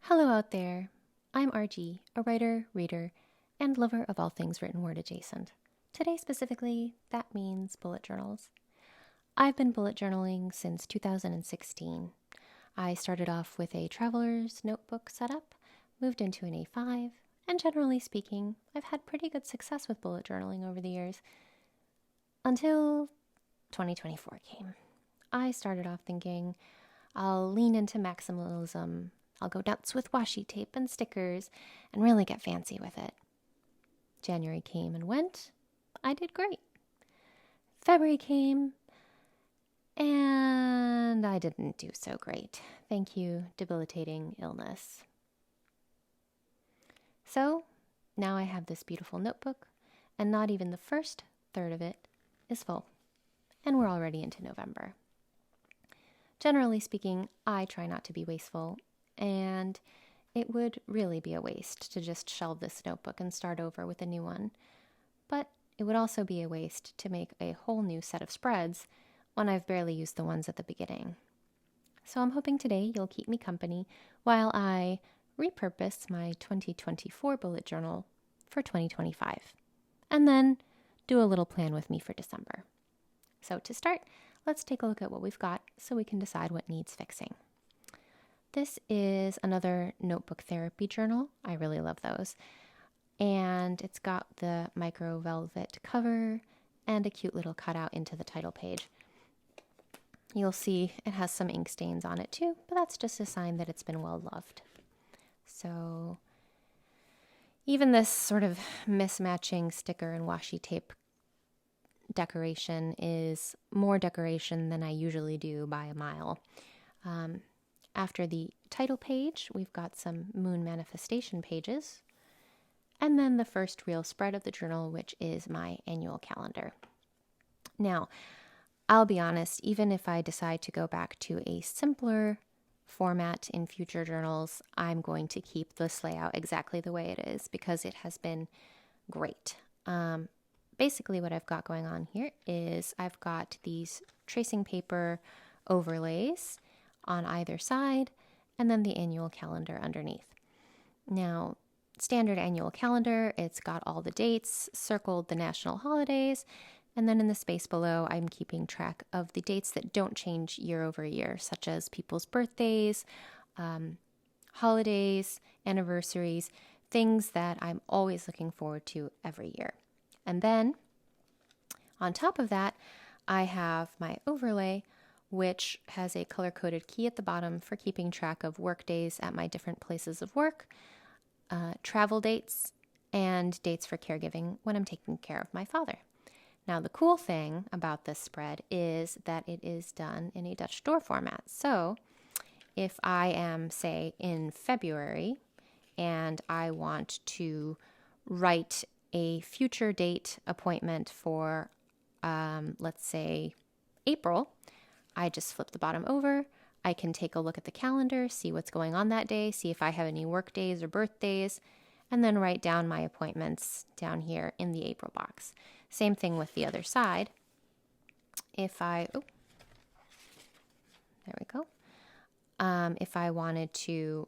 Hello out there. I'm RG, a writer, reader, and lover of all things written word adjacent. Today specifically, that means bullet journals. I've been bullet journaling since 2016. I started off with a traveler's notebook setup, moved into an A5, and generally speaking, I've had pretty good success with bullet journaling over the years. Until 2024 came. I started off thinking, I'll lean into maximalism. I'll go nuts with washi tape and stickers and really get fancy with it. January came and went. I did great. February came and I didn't do so great. Thank you, debilitating illness. So now I have this beautiful notebook and not even the first third of it is full. And we're already into November. Generally speaking, I try not to be wasteful, and it would really be a waste to just shelve this notebook and start over with a new one. But it would also be a waste to make a whole new set of spreads when I've barely used the ones at the beginning. So I'm hoping today you'll keep me company while I repurpose my 2024 bullet journal for 2025, and then do a little plan with me for December. So to start, let's take a look at what we've got so we can decide what needs fixing. This is another notebook therapy journal. I really love those. And it's got the micro velvet cover and a cute little cutout into the title page. You'll see it has some ink stains on it too, but that's just a sign that it's been well loved. So even this sort of mismatching sticker and washi tape decoration is more decoration than I usually do by a mile. After the title page, we've got some moon manifestation pages, and then the first real spread of the journal, which is my annual calendar. Now, I'll be honest, even if I decide to go back to a simpler format in future journals, I'm going to keep this layout exactly the way it is because it has been great. Basically what I've got going on here is I've got these tracing paper overlays on either side and then the annual calendar underneath. Now, standard annual calendar, it's got all the dates, circled the national holidays, and then in the space below, I'm keeping track of the dates that don't change year over year, such as people's birthdays, holidays, anniversaries, things that I'm always looking forward to every year. And then on top of that, I have my overlay, which has a color-coded key at the bottom for keeping track of work days at my different places of work, travel dates, and dates for caregiving when I'm taking care of my father. Now, the cool thing about this spread is that it is done in a Dutch door format. So if I am, say, in February and I want to write a future date appointment for, let's say, April, I just flip the bottom over. I can take a look at the calendar, see what's going on that day, see if I have any work days or birthdays, and then write down my appointments down here in the April box. Same thing with the other side. If I wanted to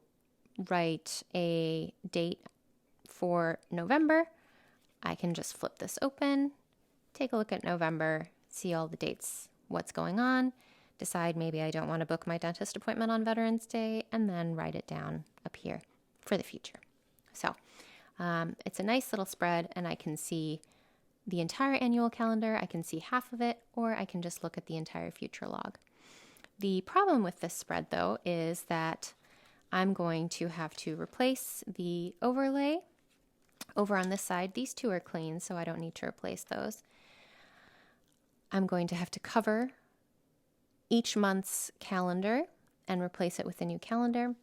write a date for November, I can just flip this open, take a look at November, see all the dates, what's going on, decide maybe I don't want to book my dentist appointment on Veterans Day, and then write it down up here for the future. So it's a nice little spread, and I can see the entire annual calendar, I can see half of it, or I can just look at the entire future log. The problem with this spread, though, is that I'm going to have to replace the overlay over on this side. These two are clean, so I don't need to replace those. I'm going to have to cover each month's calendar and replace it with a new calendar.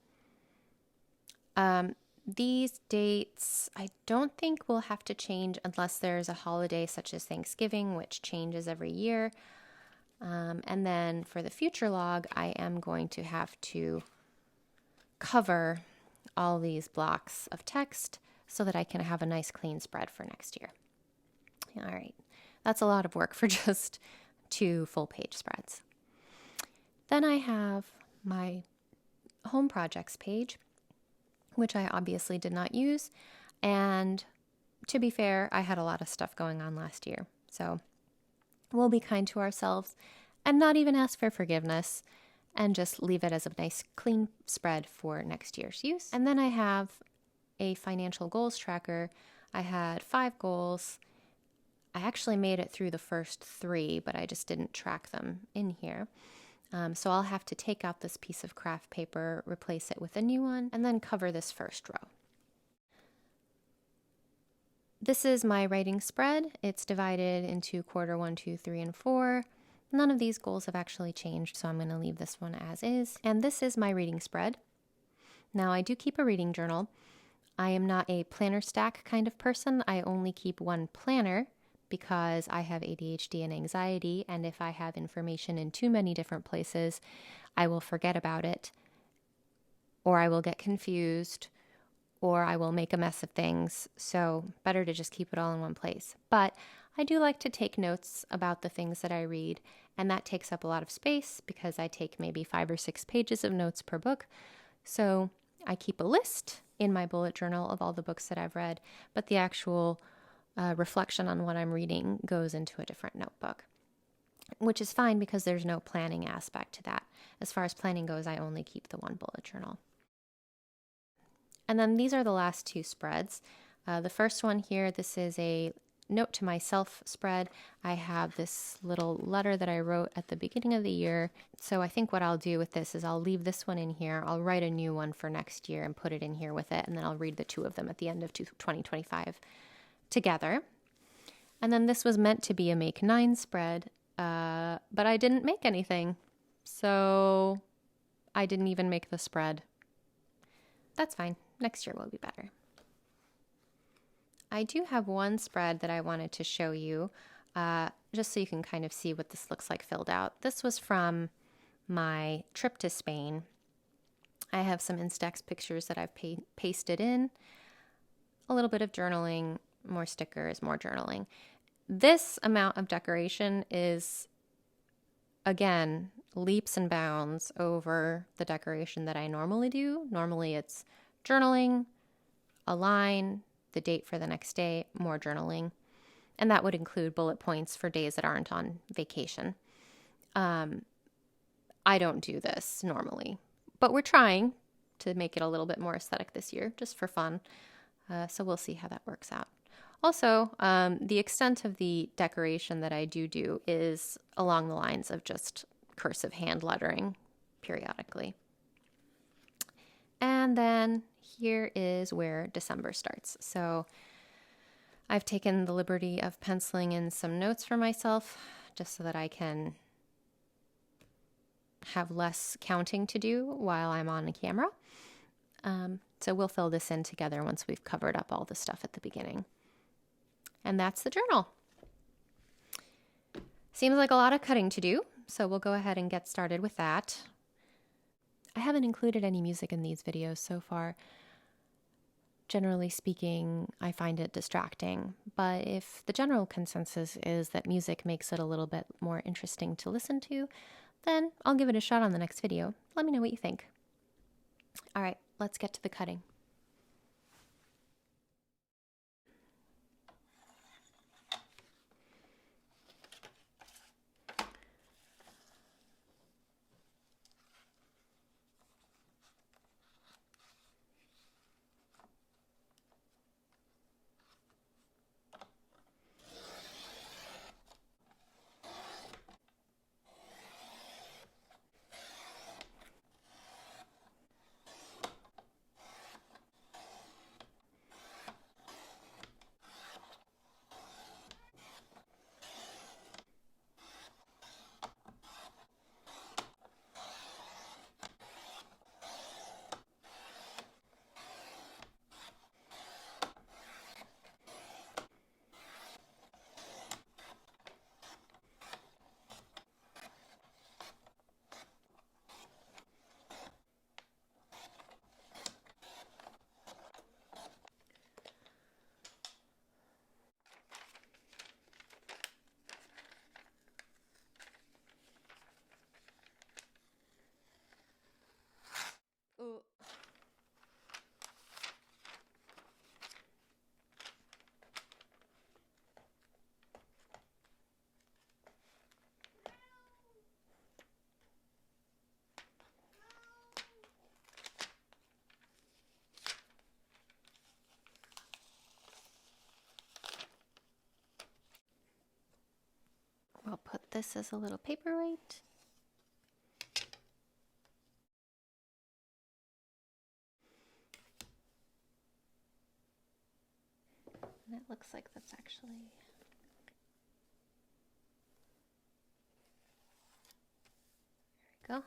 These dates, I don't think will have to change unless there's a holiday such as Thanksgiving, which changes every year. And then for the future log, I am going to have to cover all these blocks of text so that I can have a nice clean spread for next year. All right, that's a lot of work for just 2 full-page spreads. Then I have my home projects page, which I obviously did not use. And to be fair, I had a lot of stuff going on last year. So we'll be kind to ourselves and not even ask for forgiveness and just leave it as a nice clean spread for next year's use. And then I have a financial goals tracker. I had 5 goals. I actually made it through the first 3, but I just didn't track them in here. So I'll have to take out this piece of craft paper, replace it with a new one, and then cover this first row. This is my writing spread. It's divided into quarter 1, 2, 3, and 4. None of these goals have actually changed, so I'm going to leave this one as is. And this is my reading spread. Now, I do keep a reading journal. I am not a planner stack kind of person. I only keep one planner because I have ADHD and anxiety, and if I have information in too many different places, I will forget about it, or I will get confused, or I will make a mess of things. So better to just keep it all in one place. But I do like to take notes about the things that I read, and that takes up a lot of space because I take maybe 5 or 6 pages of notes per book. So I keep a list in my bullet journal of all the books that I've read, but the actual reflection on what I'm reading goes into a different notebook, which is fine because there's no planning aspect to that. As far as planning goes, I only keep the one bullet journal. And then these are the last 2 spreads. The first one here, this is a note to myself spread. I have this little letter that I wrote at the beginning of the year. So I think what I'll do with this is I'll leave this one in here. I'll write a new one for next year and put it in here with it. And then I'll read the 2 of them at the end of 2025 together. And then this was meant to be a make 9 spread, but I didn't make anything. So I didn't even make the spread. That's fine. Next year will be better. I do have one spread that I wanted to show you, just so you can kind of see what this looks like filled out. This was from my trip to Spain. I have some Instax pictures that I've pasted in, a little bit of journaling, more stickers, more journaling. This amount of decoration is, again, leaps and bounds over the decoration that I normally do. Normally it's journaling, a line, the date for the next day, more journaling. And that would include bullet points for days that aren't on vacation. I don't do this normally, but we're trying to make it a little bit more aesthetic this year, just for fun. So we'll see how that works out. Also, the extent of the decoration that I do is along the lines of just cursive hand lettering periodically. And then here is where December starts. So I've taken the liberty of penciling in some notes for myself just so that I can have less counting to do while I'm on a camera. So we'll fill this in together once we've covered up all the stuff at the beginning. And that's the journal. Seems like a lot of cutting to do, so we'll go ahead and get started with that. I haven't included any music in these videos so far. Generally speaking, I find it distracting, but if the general consensus is that music makes it a little bit more interesting to listen to, then I'll give it a shot on the next video. Let me know what you think. All right, let's get to the cutting. this as a little paperweight. And it looks like that's actually... There we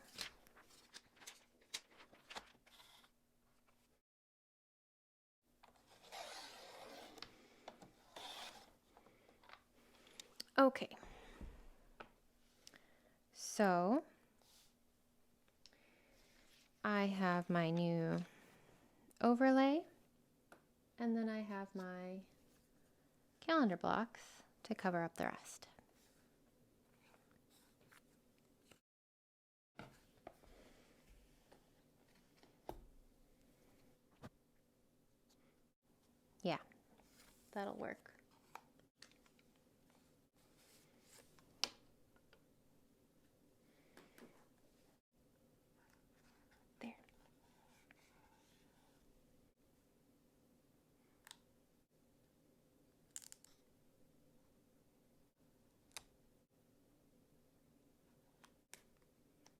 go. Okay. So I have my new overlay, and then I have my calendar blocks to cover up the rest. Yeah, that'll work. There.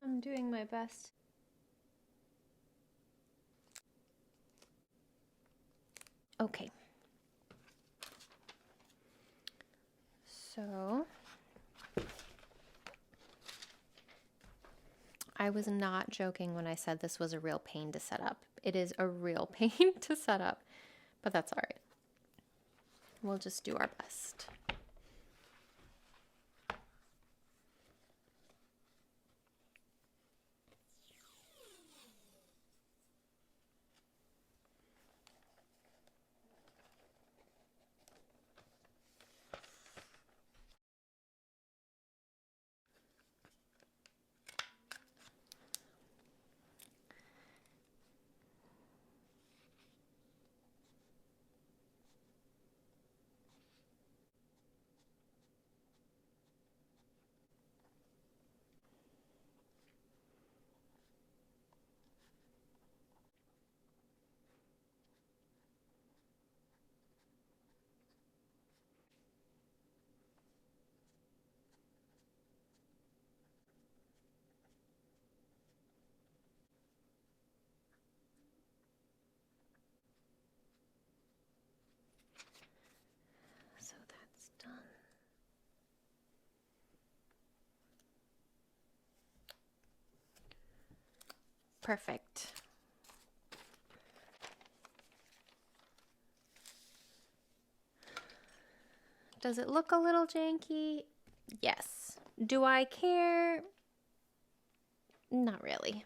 I'm doing my best. Okay. So I was not joking when I said this was a real pain to set up. It is a real pain to set up, but that's all right. We'll just do our best. So that's done. Perfect. Does it look a little janky? Yes. Do I care? Not really.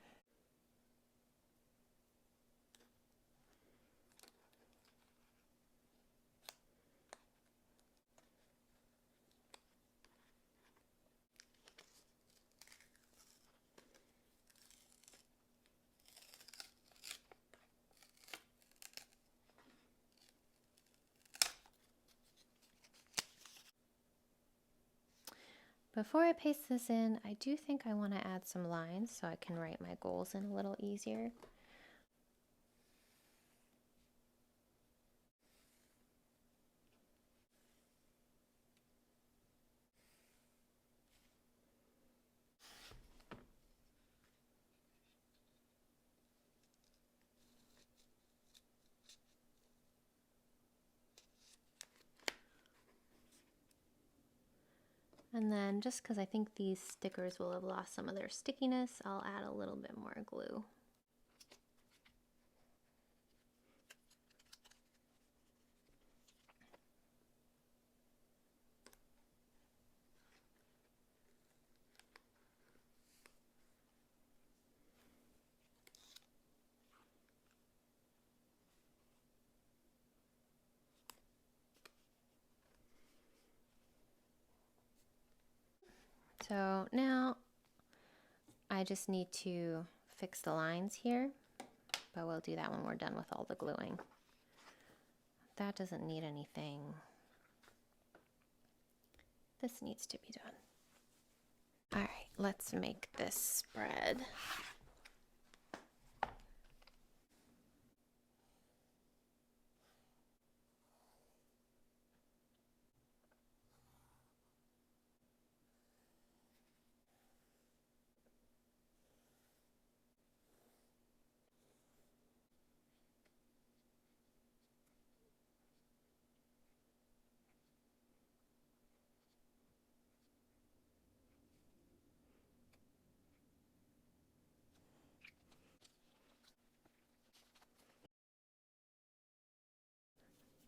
Before I paste this in, I do think I want to add some lines so I can write my goals in a little easier. And then just because I think these stickers will have lost some of their stickiness, I'll add a little bit more glue. So now I just need to fix the lines here, but we'll do that when we're done with all the gluing. That doesn't need anything. This needs to be done. All right, let's make this spread.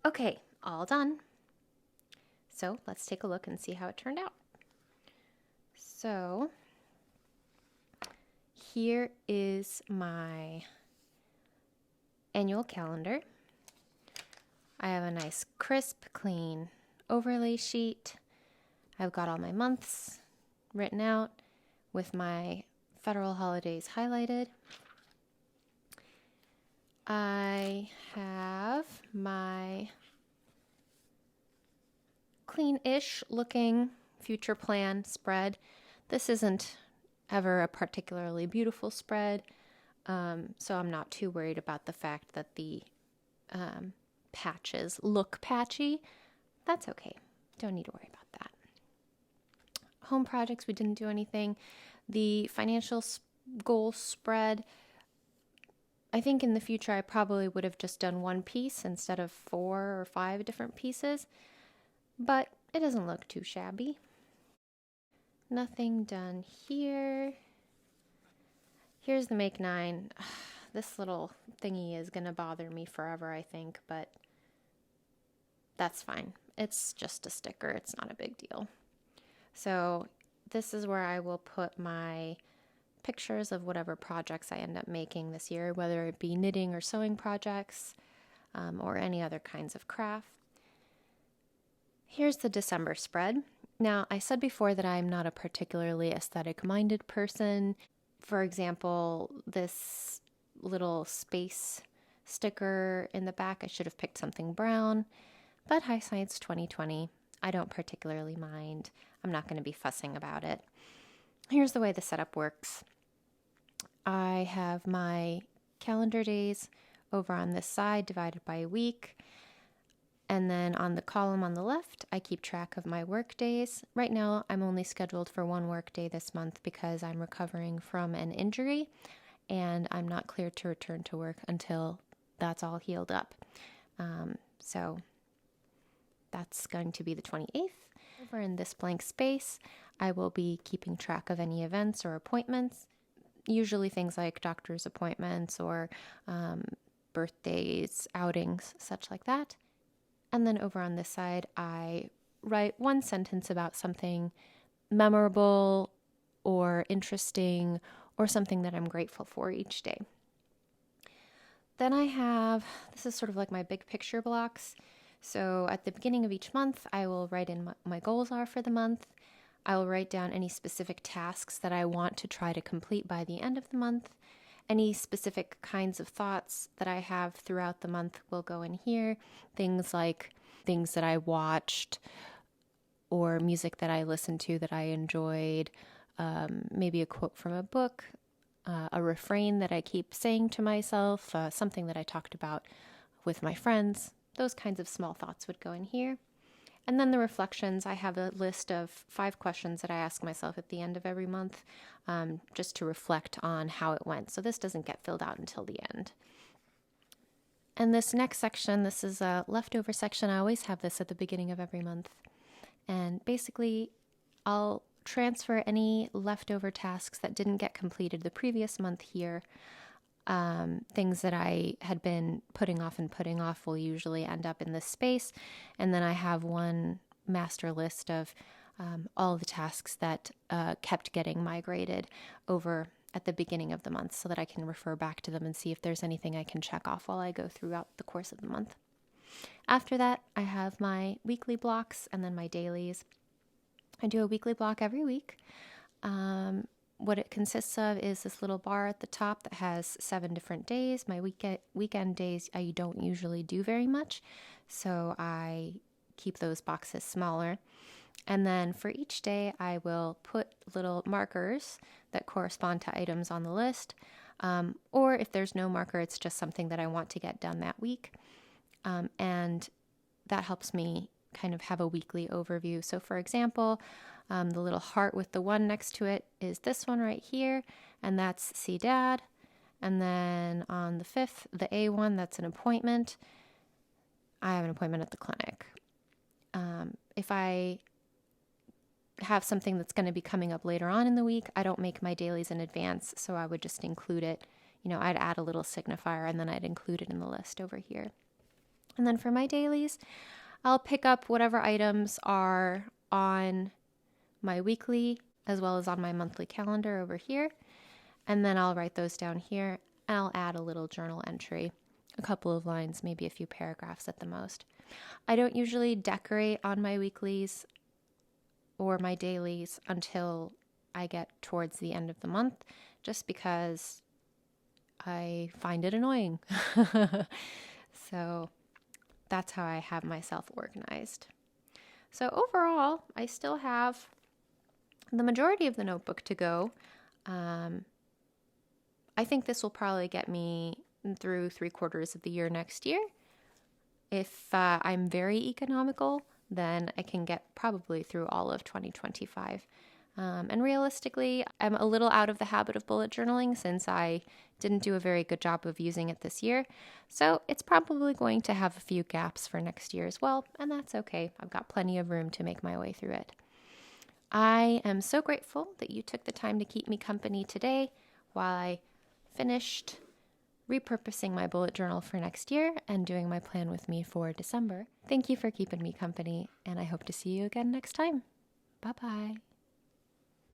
Okay, all done. So let's take a look and see how it turned out. So here is my annual calendar. I have a nice crisp, clean overlay sheet. I've got all my months written out with my federal holidays highlighted. I have my clean-ish looking future plan spread. This isn't ever a particularly beautiful spread, so I'm not too worried about the fact that the patches look patchy. That's okay. Don't need to worry about that. Home projects, we didn't do anything. The financial goal spread, I think in the future I probably would have just done one piece instead of 4 or 5 different pieces, but it doesn't look too shabby. Nothing done here. Here's the Make 9. This little thingy is going to bother me forever, I think, but that's fine. It's just a sticker. It's not a big deal. So this is where I will put my pictures of whatever projects I end up making this year, whether it be knitting or sewing projects, or any other kinds of craft. Here's the December spread. Now, I said before that I'm not a particularly aesthetic-minded person. For example, this little space sticker in the back, I should have picked something brown, but hindsight's 2020. I don't particularly mind. I'm not going to be fussing about it. Here's the way the setup works. I have my calendar days over on this side divided by a week. And then on the column on the left, I keep track of my work days. Right now, I'm only scheduled for one work day this month because I'm recovering from an injury and I'm not cleared to return to work until that's all healed up. So that's going to be the 28th. Over in this blank space, I will be keeping track of any events or appointments, usually things like doctor's appointments or birthdays, outings, such like that. And then over on this side, I write one sentence about something memorable or interesting or something that I'm grateful for each day. Then I have, this is sort of like my big picture blocks. So at the beginning of each month, I will write in what my goals are for the month. I will write down any specific tasks that I want to try to complete by the end of the month. Any specific kinds of thoughts that I have throughout the month will go in here. Things like things that I watched or music that I listened to that I enjoyed, maybe a quote from a book, a refrain that I keep saying to myself, something that I talked about with my friends. Those kinds of small thoughts would go in here. And then the reflections, I have a list of 5 questions that I ask myself at the end of every month, just to reflect on how it went. So this doesn't get filled out until the end. And this next section, this is a leftover section. I always have this at the beginning of every month. And basically, I'll transfer any leftover tasks that didn't get completed the previous month here. Things that I had been putting off will usually end up in this space. And then I have one master list of all the tasks that kept getting migrated over at the beginning of the month so that I can refer back to them and see if there's anything I can check off while I go throughout the course of the month. After that, I have my weekly blocks and then my dailies. I do a weekly block every week. What it consists of is this little bar at the top that has 7 different days. My weekend days, I don't usually do very much, so I keep those boxes smaller. And then for each day, I will put little markers that correspond to items on the list. Or if there's no marker, it's just something that I want to get done that week. And that helps me kind of have a weekly overview. So for example, the little heart with the 1 next to it is this one right here, and that's see dad. And then on the 5th, the A1, that's an appointment. I have an appointment at the clinic. If I have something that's going to be coming up later on in the week, I don't make my dailies in advance, so I would just include it. I'd add a little signifier and then I'd include it in the list over here. And then for my dailies, I'll pick up whatever items are on my weekly as well as on my monthly calendar over here. And then I'll write those down here, and I'll add a little journal entry, a couple of lines, maybe a few paragraphs at the most. I don't usually decorate on my weeklies or my dailies until I get towards the end of the month, just because I find it annoying. So that's how I have myself organized. So overall, I still have the majority of the notebook to go. I think this will probably get me through 3/4 of the year next year. If I'm very economical, then I can get probably through all of 2025. And realistically, I'm a little out of the habit of bullet journaling since I didn't do a very good job of using it this year. So it's probably going to have a few gaps for next year as well, and that's okay. I've got plenty of room to make my way through it. I am so grateful that you took the time to keep me company today while I finished repurposing my bullet journal for next year and doing my plan with me for December. Thank you for keeping me company, and I hope to see you again next time. Bye-bye.